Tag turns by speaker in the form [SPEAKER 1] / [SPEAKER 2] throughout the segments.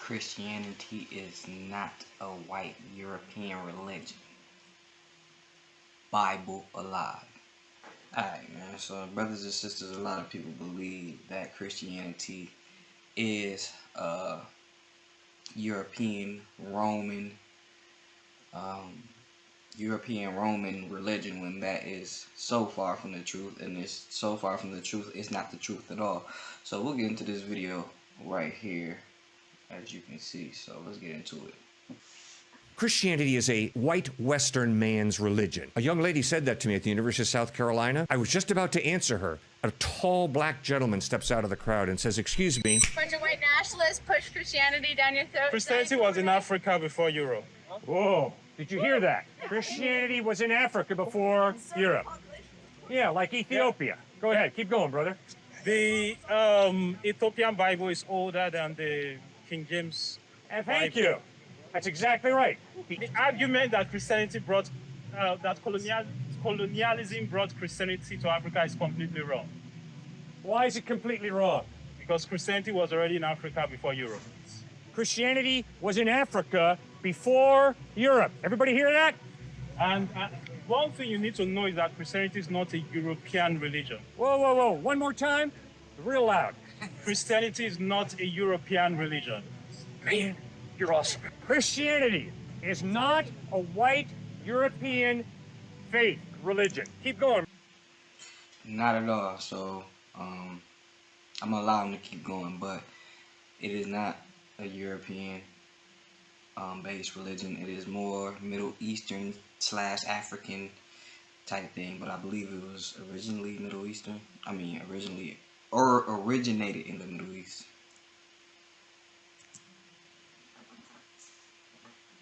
[SPEAKER 1] Christianity is not a white European religion. Bible alive. Alright, man. So, brothers and sisters, a lot of people believe that Christianity is a European Roman, um, European Roman religion when that is so far from the truth, and it's so far from the truth, it's not the truth at all. So, we'll get into this video right here, as you can see. So, let's get into it.
[SPEAKER 2] Christianity is a white Western man's religion. A young lady said that to me at the University of South Carolina. I was just about to answer her. A tall black gentleman steps out of the crowd and says, "Excuse me."
[SPEAKER 3] A bunch of white nationalists push Christianity down your throat.
[SPEAKER 4] Christianity was in Africa before Europe.
[SPEAKER 2] Whoa, did you hear that? Christianity was in Africa before Europe. Yeah, like Ethiopia. Go ahead, keep going, brother.
[SPEAKER 4] The Ethiopian Bible is older than the King James
[SPEAKER 2] And thank
[SPEAKER 4] Bible.
[SPEAKER 2] you. That's exactly right.
[SPEAKER 4] The argument that Christianity brought, that colonialism brought Christianity to Africa is completely wrong.
[SPEAKER 2] Why is it completely wrong?
[SPEAKER 4] Because Christianity was already in Africa before Europe.
[SPEAKER 2] Christianity was in Africa before Europe. Everybody hear that?
[SPEAKER 4] And one thing you need to know is that Christianity is not a European religion.
[SPEAKER 2] Whoa, whoa, whoa. One more time. Real loud.
[SPEAKER 4] Christianity is not a European religion.
[SPEAKER 2] Man, you're awesome. Christianity is not a white European faith religion. Keep going.
[SPEAKER 1] Not at all. So, I'm gonna allow him to keep going, but it is not a European based religion. It is more Middle Eastern / African type thing, but I believe it was originally Middle Eastern. Originated in the Middle East.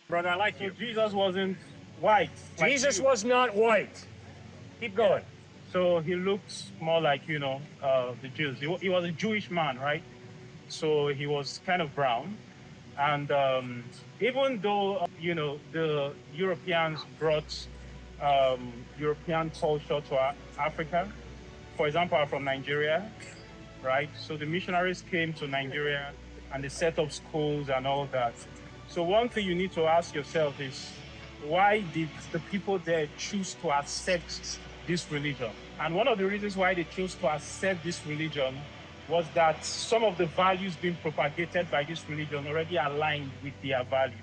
[SPEAKER 2] Brother, I like
[SPEAKER 4] So
[SPEAKER 2] you.
[SPEAKER 4] Jesus wasn't white. like
[SPEAKER 2] Jesus
[SPEAKER 4] you.
[SPEAKER 2] was not white. Keep going.
[SPEAKER 4] So he looked more like, the Jews. He was a Jewish man, right? So he was kind of brown. And even though, the Europeans brought European culture to Africa, for example, I'm from Nigeria, right? So the missionaries came to Nigeria and they set up schools and all that. So one thing you need to ask yourself is, why did the people there choose to accept this religion? And one of the reasons why they chose to accept this religion was that some of the values being propagated by this religion already aligned with their values.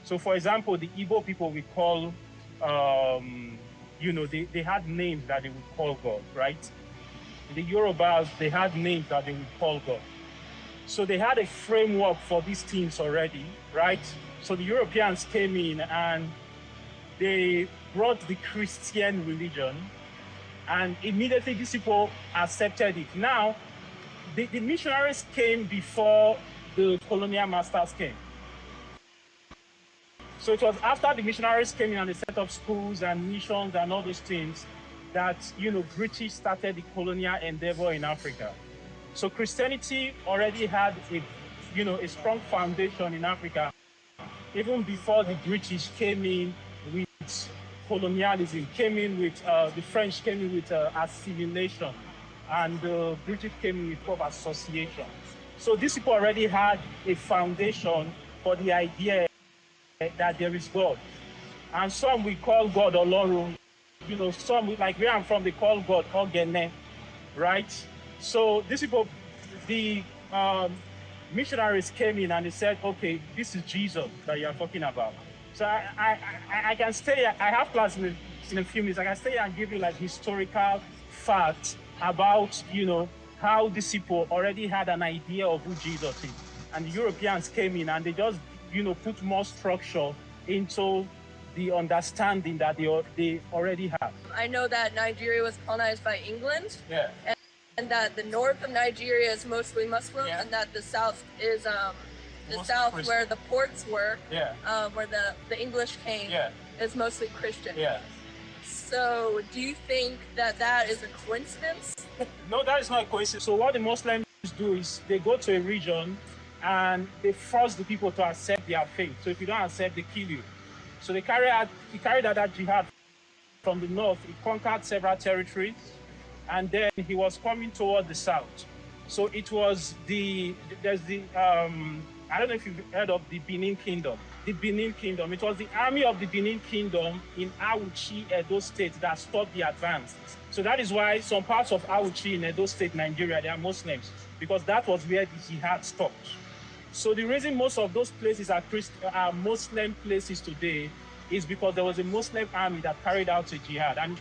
[SPEAKER 4] So for example, the Igbo people we call, they had names that they would call God, right? The Yorubas, they had names that they would call God. So they had a framework for these things already, right? So the Europeans came in and they brought the Christian religion, and immediately these people accepted it. Now, the missionaries came before the colonial masters came. So it was after the missionaries came in and they set up schools and missions and all those things that, British started the colonial endeavor in Africa. So Christianity already had a strong foundation in Africa, even before the British came in with colonialism, the French came in with assimilation, and the British came in with association. So these people already had a foundation for the idea that there is God. And some we call God Olorun, some, like where I'm from, they call God Ogene, right? So these people, the missionaries came in and they said, okay, this is Jesus that you're talking about. So I can stay, I have class in a few minutes, I can stay and give you like historical facts about, how these people already had an idea of who Jesus is. And the Europeans came in and they just, put more structure into the understanding that they already have.
[SPEAKER 3] I know that Nigeria was colonized by England.
[SPEAKER 4] Yeah.
[SPEAKER 3] And that the north of Nigeria is mostly Muslim,
[SPEAKER 4] Yeah.
[SPEAKER 3] and that the south is the
[SPEAKER 4] Mostly
[SPEAKER 3] south
[SPEAKER 4] Christian.
[SPEAKER 3] where the ports were,
[SPEAKER 4] Yeah.
[SPEAKER 3] where the English came,
[SPEAKER 4] Yeah.
[SPEAKER 3] is mostly Christian.
[SPEAKER 4] Yeah.
[SPEAKER 3] So do you think that is a coincidence?
[SPEAKER 4] No, that is not a coincidence. So what the Muslims do is they go to a region and they force the people to accept their faith. So if you don't accept, they kill you. So he carried out that jihad from the north. He conquered several territories, and then he was coming toward the south. So it was I don't know if you've heard of the Benin Kingdom. The Benin Kingdom. It was the army of the Benin Kingdom in Auchi, Edo State, that stopped the advance. So that is why some parts of Auchi in Edo State, Nigeria, they are Muslims, because that was where the jihad stopped. So the reason most of those places are Muslim places today is because there was a Muslim army that carried out a jihad. And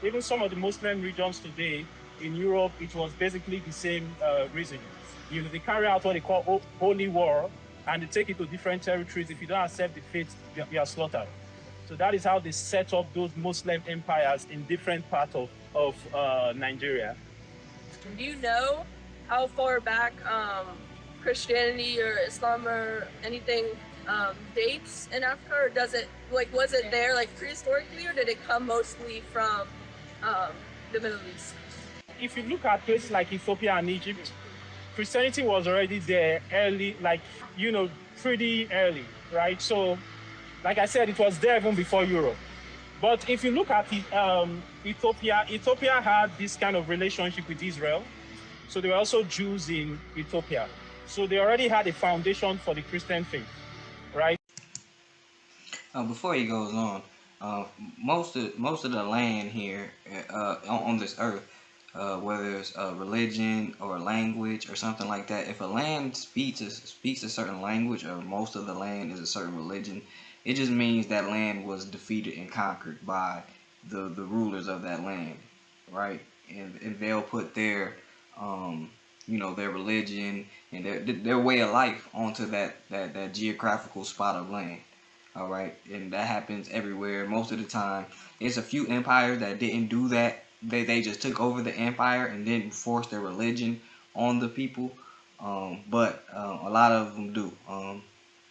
[SPEAKER 4] even some of the Muslim regions today in Europe, it was basically the same reason. They carry out what they call holy war, and they take it to different territories. If you don't accept the faith, you are slaughtered. So that is how they set up those Muslim empires in different parts of Nigeria.
[SPEAKER 3] Do you know how far back Christianity or Islam or anything dates in Africa, or was it there prehistorically, or did it come mostly from the Middle East?
[SPEAKER 4] If you look at places like Ethiopia and Egypt, Christianity was already there early, pretty early, right? So, like I said, it was there even before Europe. But if you look at Ethiopia had this kind of relationship with Israel. So there were also Jews in Ethiopia. So they already had a foundation for the Christian faith, right?
[SPEAKER 1] Before he goes on, most of the land here on this earth, whether it's religion or language or something like that, if a land speaks a certain language, or most of the land is a certain religion, it just means that land was defeated and conquered by the rulers of that land, right? And they'll put their their religion and their way of life onto that geographical spot of land. All right, and that happens everywhere. Most of the time, it's a few empires that didn't do that. They just took over the empire and didn't force their religion on the people. But a lot of them do.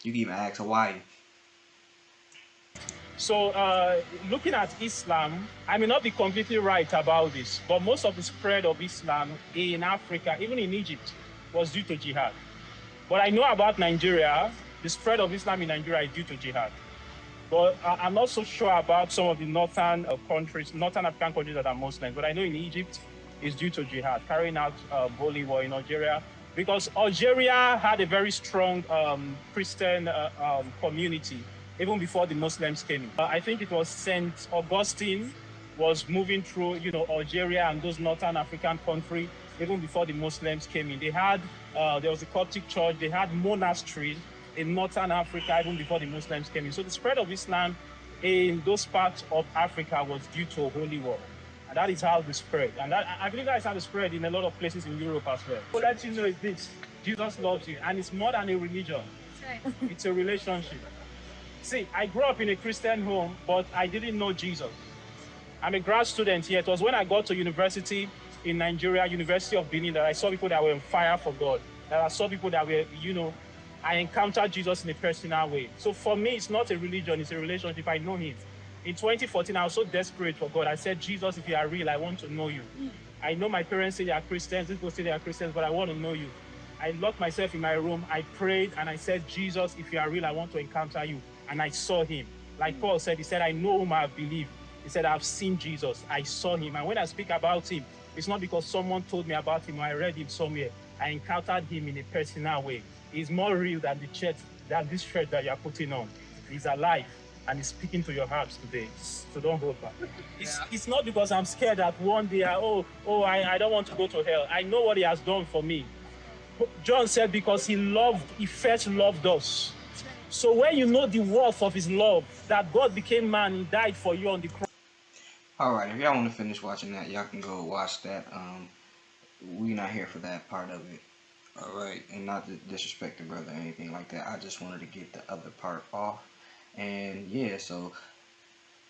[SPEAKER 1] You can even ask Hawaii.
[SPEAKER 4] So looking at Islam, I may not be completely right about this, but most of the spread of Islam in Africa, even in Egypt, was due to jihad. But I know about Nigeria, the spread of Islam in Nigeria is due to jihad. But I'm not so sure about some of the northern African countries that are Muslim. But I know in Egypt, it's due to jihad, carrying out holy war in Algeria. Because Algeria had a very strong Christian community, even before the Muslims came in. I think it was St. Augustine was moving through, Algeria and those northern African countries, even before the Muslims came in. They had, there was a Coptic church, they had monasteries in northern Africa even before the Muslims came in. So the spread of Islam in those parts of Africa was due to a holy war. And that is how the spread. And I believe that is how the spread in a lot of places in Europe as well. What let you know is this: Jesus loves you. And it's more than a religion. It's a relationship. See, I grew up in a Christian home, but I didn't know Jesus. I'm a grad student here. It was when I got to university in Nigeria, University of Benin, that I saw people that were on fire for God. That I saw people that were, I encountered Jesus in a personal way. So for me, it's not a religion, it's a relationship. I know him. In 2014, I was so desperate for God. I said, Jesus, if you are real, I want to know you. I know my parents say they are Christians, people say they are Christians, but I want to know you. I locked myself in my room, I prayed, and I said, Jesus, if you are real, I want to encounter you. And I saw him. Like Paul said, he said, I know whom I have believed. He said, I've seen Jesus. I saw him. And when I speak about him, it's not because someone told me about him or I read him somewhere. I encountered him in a personal way. He's more real than the church, than this church that you are putting on. He's alive and he's speaking to your hearts today. So don't hold back. It's not because I'm scared that one day, I don't want to go to hell. I know what he has done for me. John said because he first loved us. So when you know the worth of his love, that God became man and died for you on the cross.
[SPEAKER 1] All right, if y'all want to finish watching that, y'all can go watch that. We're not here for that part of it. All right, and not to disrespect the brother or anything like that. I just wanted to get the other part off, and yeah, so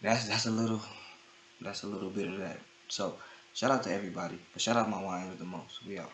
[SPEAKER 1] that's a little bit of that. So shout out to everybody, but shout out my wines the most. We out.